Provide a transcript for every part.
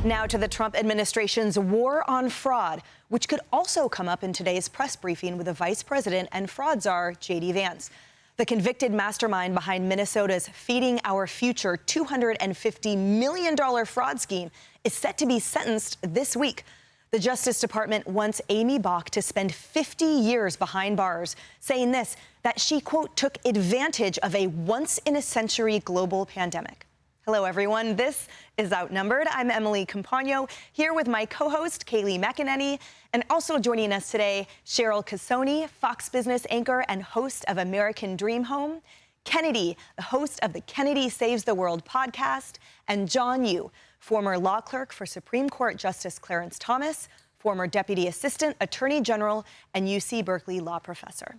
Now to the Trump administration's war on fraud, which could also come up in today's press briefing with the vice president and fraud czar, J.D. Vance. The convicted mastermind behind Minnesota's Feeding Our Future $250 million fraud scheme is set to be sentenced this week. The Justice Department wants Aimee Bock to spend 50 years behind bars, saying this, that she, quote, took advantage of a once-in-a-century global pandemic. Hello, everyone. This is Outnumbered. I'm Emily Compagno, here with my co-host, Kayleigh McEnany, and also joining us today, Cheryl Casoni, Fox Business anchor and host of American Dream Home, Kennedy, the host of the Kennedy Saves the World podcast, and John Yoo, former law clerk for Supreme Court Justice Clarence Thomas, former Deputy Assistant Attorney General and UC Berkeley law professor.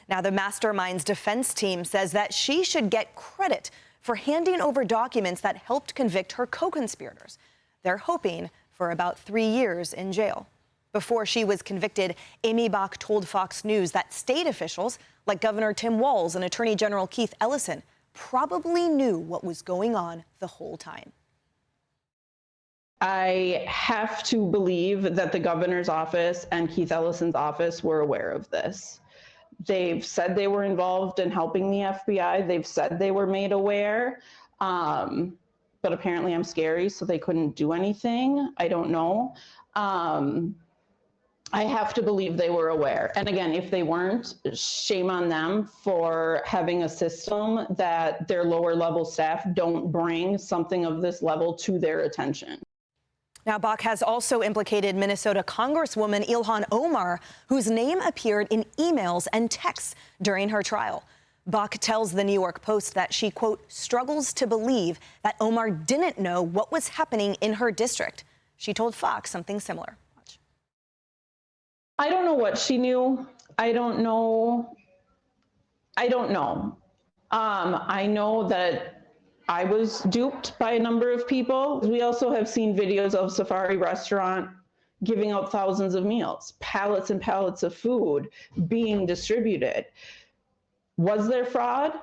Now, the mastermind's defense team says that she should get credit for handing over documents that helped convict her co-conspirators. They're hoping for about 3 years in jail. Before she was convicted, Aimee Bock told Fox News that state officials, like Governor Tim Walz and Attorney General Keith Ellison, probably knew what was going on the whole time. I have to believe that the governor's office and Keith Ellison's office were aware of this. They've said they were involved in helping the FBI. They've said they were made aware, but apparently I'm scary, so they couldn't do anything. I don't know. I have to believe they were aware. And again, if they weren't, shame on them for having a system that their lower level staff don't bring something of this level to their attention. Now, Bock has also implicated Minnesota Congresswoman Ilhan Omar, whose name appeared in emails and texts during her trial. Bock tells the New York Post that she, quote, struggles to believe that Omar didn't know what was happening in her district. She told Fox something similar. Watch. I don't know what she knew. I don't know. I know that I was duped by a number of people. We also have seen videos of Safari Restaurant giving out thousands of meals, pallets and pallets of food being distributed. Was there fraud?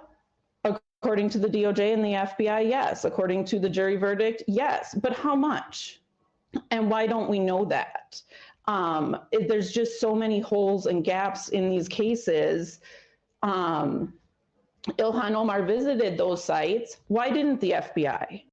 According to the DOJ and the FBI, yes. According to the jury verdict, yes. But how much? And why don't we know that? There's just so many holes and gaps in these cases. Ilhan Omar visited those sites. Why didn't the FBI?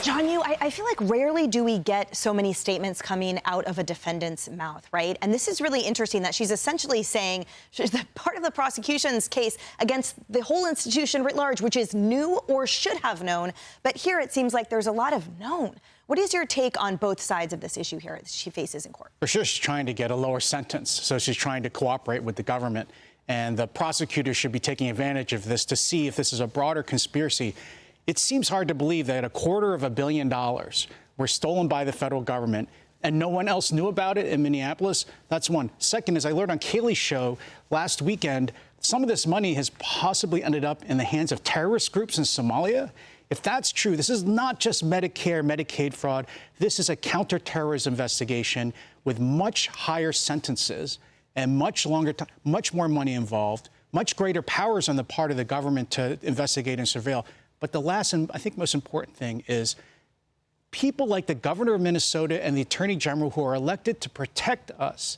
John Yoo, I feel like rarely do we get so many statements coming out of a defendant's mouth, right? And this is really interesting that she's essentially saying she's part of the prosecution's case against the whole institution writ large, which is new or should have known. But here it seems like there's a lot of known. What is your take on both sides of this issue here that she faces in court? For sure, she's trying to get a lower sentence, so she's trying to cooperate with the government. And the prosecutor should be taking advantage of this to see if this is a broader conspiracy. It seems hard to believe that $250 million were stolen by the federal government and no one else knew about it in Minneapolis. That's one. Second, as I learned on Kayleigh's show last weekend, some of this money has possibly ended up in the hands of terrorist groups in Somalia. If that's true, this is not just Medicare, Medicaid fraud. This is a counterterrorism investigation with much higher sentences and much more money involved, much greater powers on the part of the government to investigate and surveil. But the last and I think most important thing is people like the governor of Minnesota and the attorney general who are elected to protect us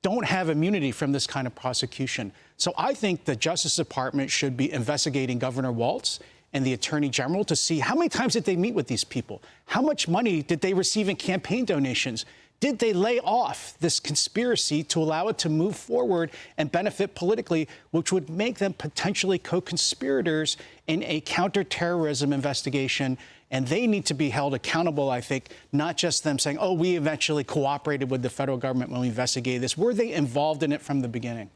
don't have immunity from this kind of prosecution. So I think the Justice Department should be investigating Governor Walz and the attorney general to see how many times did they meet with these people? How much money did they receive in campaign donations? Did they lay off this conspiracy to allow it to move forward and benefit politically, which would make them potentially co-conspirators in a counterterrorism investigation? And they need to be held accountable, I think, not just them saying, oh, we eventually cooperated with the federal government when we investigated this. Were they involved in it from the beginning?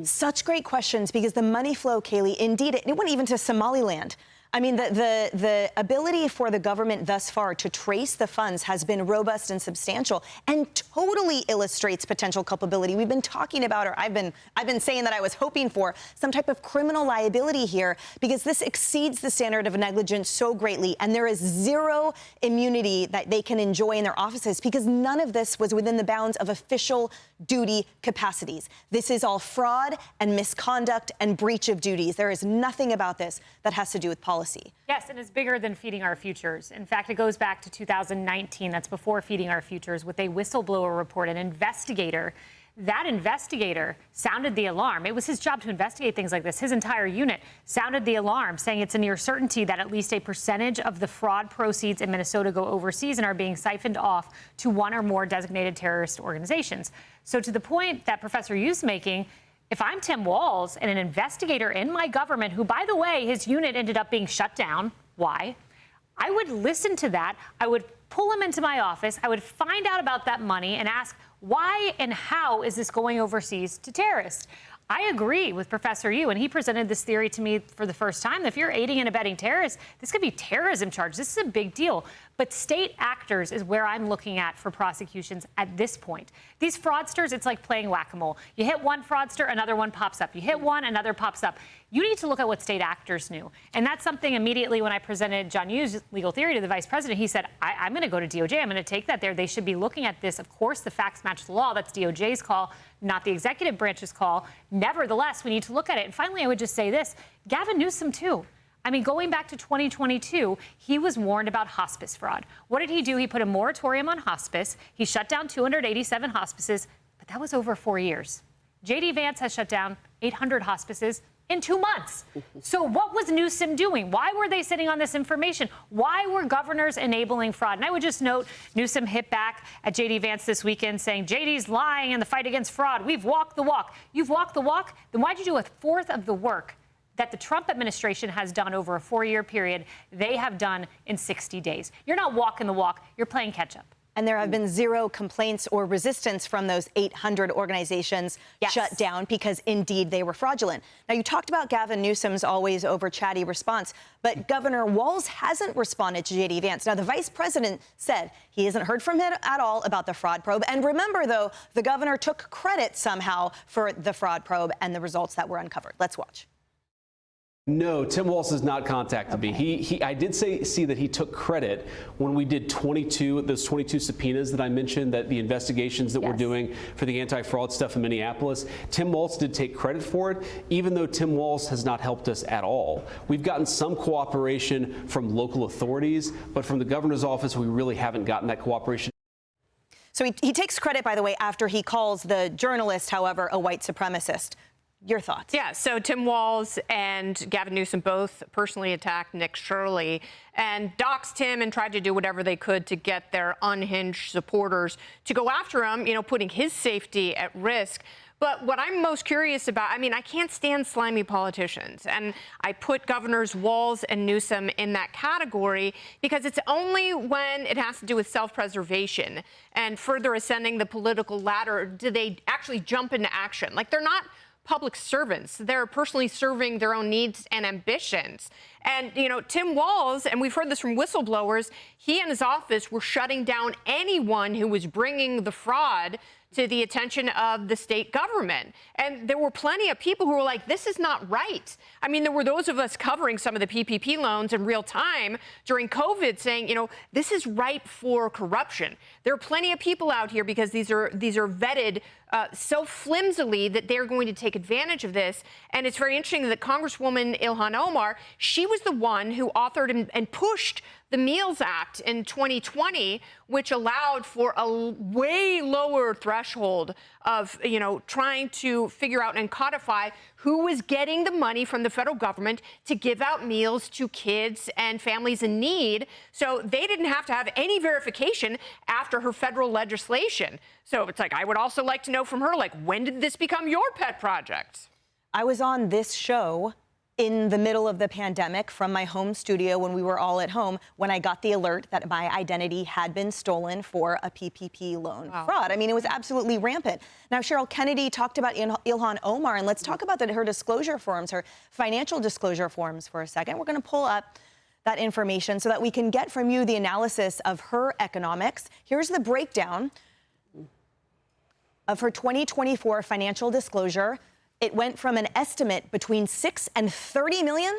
Such great questions, because the money flow, Kayleigh, indeed, it went even to Somaliland. I mean, the ability for the government thus far to trace the funds has been robust and substantial and totally illustrates potential culpability. We've been talking about, or I've been saying that I was hoping for some type of criminal liability here, because this exceeds the standard of negligence so greatly, and there is zero immunity that they can enjoy in their offices because none of this was within the bounds of official duty capacities. This is all fraud and misconduct and breach of duties. There is nothing about this that has to do with politics. policy. Yes, and it's bigger than Feeding Our Futures. In fact, it goes back to 2019. That's before Feeding Our Futures, with a whistleblower report, an investigator. That investigator sounded the alarm. It was his job to investigate things like this. His entire unit sounded the alarm, saying it's a near certainty that at least a percentage of the fraud proceeds in Minnesota go overseas and are being siphoned off to one or more designated terrorist organizations. So to the point that Professor Yu's making, if I'm Tim Walz and an investigator in my government, who, by the way, his unit ended up being shut down, why? I would listen to that. I would pull him into my office. I would find out about that money and ask, why and how is this going overseas to terrorists? I agree with Professor Yu, and he presented this theory to me for the first time. If you're aiding and abetting terrorists, this could be terrorism charge. This is a big deal. But state actors is where I'm looking at for prosecutions at this point. These fraudsters, it's like playing whack-a-mole. You hit one fraudster, another one pops up. You hit one, another pops up. You need to look at what state actors knew. And that's something immediately when I presented John Yu's legal theory to the vice president, he said, I'm going to go to DOJ. I'm going to take that there. They should be looking at this. Of course, the facts match the law. That's DOJ's call, not the executive branch's call. Nevertheless, we need to look at it. And finally, I would just say this. Gavin Newsom, too. I mean, going back to 2022, he was warned about hospice fraud. What did he do? He put a moratorium on hospice. He shut down 287 hospices, but that was over 4 years. J.D. Vance has shut down 800 hospices in 2 months. So what was Newsom doing? Why were they sitting on this information? Why were governors enabling fraud? And I would just note, Newsom hit back at J.D. Vance this weekend saying, J.D.'s lying in the fight against fraud. We've walked the walk. You've walked the walk? Then why'd you do a fourth of the work that the Trump administration has done over a 4-year period, they have done in 60 days? You're not walking the walk. You're playing catch up. And there have been zero complaints or resistance from those 800 organizations shut down because, indeed, they were fraudulent. Now, you talked about Gavin Newsom's always over chatty response, but Governor Walz hasn't responded to J.D. Vance. Now, the vice president said he hasn't heard from him at all about the fraud probe. And remember, though, the governor took credit somehow for the fraud probe and the results that were uncovered. Let's watch. No, Tim Walz has not contacted me. I did see that he took credit when we did those 22 subpoenas that I mentioned, that the investigations that we're doing for the anti-fraud stuff in Minneapolis. Tim Walz did take credit for it, even though Tim Walz has not helped us at all. We've gotten some cooperation from local authorities, but from the governor's office, we really haven't gotten that cooperation. So he takes credit, by the way, after he calls the journalist, however, a white supremacist. Your thoughts? Yeah, so Tim Walz and Gavin Newsom both personally attacked Nick Shirley and doxed him and tried to do whatever they could to get their unhinged supporters to go after him, you know, putting his safety at risk. But what I'm most curious about, I mean, I can't stand slimy politicians, and I put Governors Walz and Newsom in that category because it's only when it has to do with self-preservation and further ascending the political ladder do they actually jump into action. Like, they're not public servants. They're personally serving their own needs and ambitions. And, you know, Tim Walz, and we've heard this from whistleblowers, he and his office were shutting down anyone who was bringing the fraud to the attention of the state government. And there were plenty of people who were like, this is not right. I mean, there were those of us covering some of the PPP loans in real time during COVID saying, you know, this is ripe for corruption. There are plenty of people out here because these are vetted so flimsily that they're going to take advantage of this. And it's very interesting that Congresswoman Ilhan Omar, she was the one who authored and pushed the Meals Act in 2020, which allowed for a way lower threshold of, you know, trying to figure out and codify who was getting the money from the federal government to give out meals to kids and families in need. So they didn't have to have any verification after her federal legislation. So it's like, I would also like to know from her, like, when did this become your pet project? I was on this show in the middle of the pandemic from my home studio when we were all at home, when I got the alert that my identity had been stolen for a PPP loan fraud. I mean, it was absolutely rampant. Now, Cheryl Kennedy talked about Ilhan Omar, and let's talk about her disclosure forms, her financial disclosure forms for a second. We're going to pull up that information so that we can get from you the analysis of her economics. Here's the breakdown of her 2024 financial disclosure. It went from an estimate between $6 and $30 million,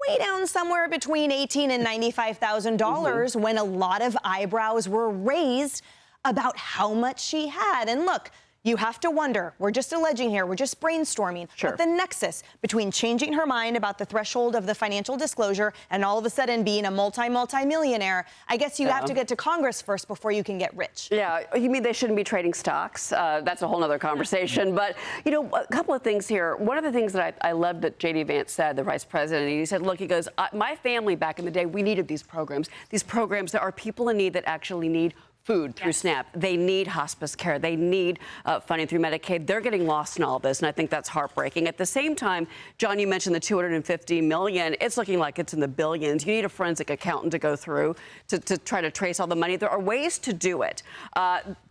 way down somewhere between $18,000 and $95,000 when a lot of eyebrows were raised about how much she had. And look, You have to wonder, we're just alleging here, we're just brainstorming, but the nexus between changing her mind about the threshold of the financial disclosure and all of a sudden being a multi-millionaire, I guess you have to get to Congress first before you can get rich. Yeah, you mean they shouldn't be trading stocks? That's a whole other conversation. But, you know, a couple of things here. One of the things that I loved that J.D. Vance said, the vice president, he said, look, he goes, my family back in the day, we needed these programs. These programs, there are people in need that actually need food through SNAP. They need hospice care. They need funding through Medicaid. They're getting lost in all this, and I think that's heartbreaking. At the same time, John, you mentioned the $250 million. It's looking like it's in the billions. You need a forensic accountant to go through to try to trace all the money. There are ways to do it.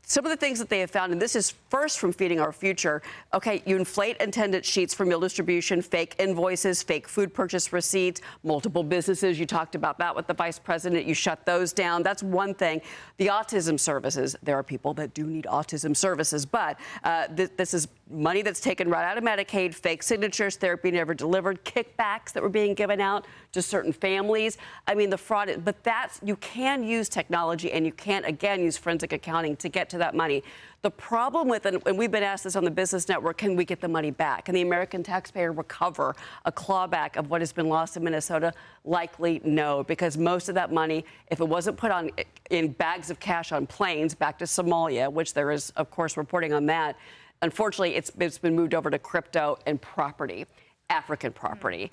Some of the things that they have found, and this is first from Feeding Our Future, okay, you inflate attendance sheets for meal distribution, fake invoices, fake food purchase receipts, multiple businesses. You talked about that with the vice president. You shut those down. That's one thing. The autism services, there are people that do need autism services, but this is money that's taken right out of Medicaid, fake signatures, therapy never delivered, kickbacks that were being given out to certain families. I mean, the fraud, but you can use technology and you can't, again, use forensic accounting to get to that money. The problem with, and we've been asked this on the Business Network, can we get the money back? Can the American taxpayer recover a clawback of what has been lost in Minnesota? Likely no, because most of that money, if it wasn't put on in bags of cash on planes back to Somalia, which there is, of course, reporting on that, unfortunately, it's been moved over to crypto and property. African property.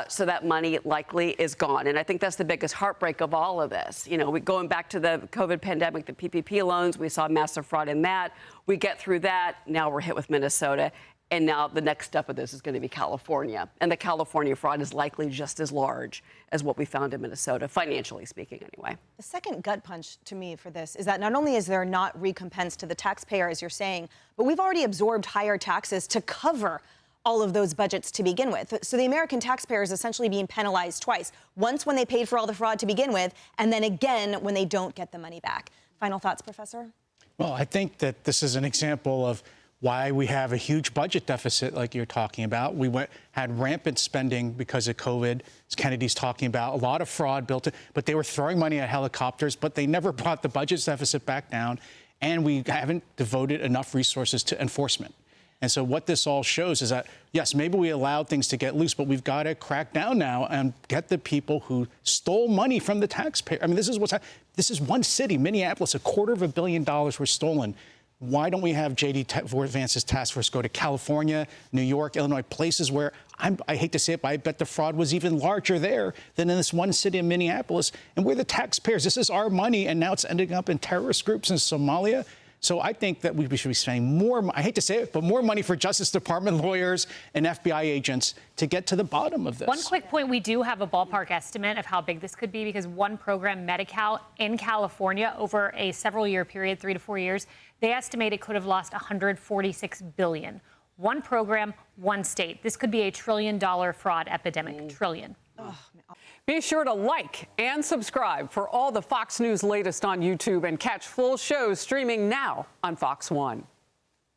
So that money likely is gone. And I think that's the biggest heartbreak of all of this. You know, going back to the COVID pandemic, the PPP loans, we saw massive fraud in that. We get through that. Now we're hit with Minnesota. And now the next step of this is going to be California. And the California fraud is likely just as large as what we found in Minnesota, financially speaking, anyway. The second gut punch to me for this is that not only is there not recompense to the taxpayer, as you're saying, but we've already absorbed higher taxes to cover all of those budgets to begin with. So the American taxpayer is essentially being penalized twice. Once when they paid for all the fraud to begin with, and then again when they don't get the money back. Final thoughts, Professor? Well, I think that this is an example of why we have a huge budget deficit like you're talking about. We had rampant spending because of COVID, as Kennedy's talking about, a lot of fraud built in, but they were throwing money at helicopters, but they never brought the budget deficit back down, and we haven't devoted enough resources to enforcement. And so what this all shows is that, yes, maybe we allowed things to get loose, but we've got to crack down now and get the people who stole money from the taxpayer. I mean, this is what's happening. This is one city, Minneapolis, $250 million were stolen. Why don't we have J.D. Vance's task force go to California, New York, Illinois, places where, I hate to say it, but I bet the fraud was even larger there than in this one city in Minneapolis. And we're the taxpayers. This is our money, and now it's ending up in terrorist groups in Somalia. So I think that we should be spending more, I hate to say it, but more money for Justice Department lawyers and FBI agents to get to the bottom of this. One quick point, we do have a ballpark estimate of how big this could be because one program, Medi-Cal, in California over a several-year period, 3 to 4 years, they estimate it could have lost $146 billion. One program, one state. This could be a $1 trillion fraud epidemic, trillion. Be sure to like and subscribe for all the Fox News latest on YouTube and catch full shows streaming now on Fox One.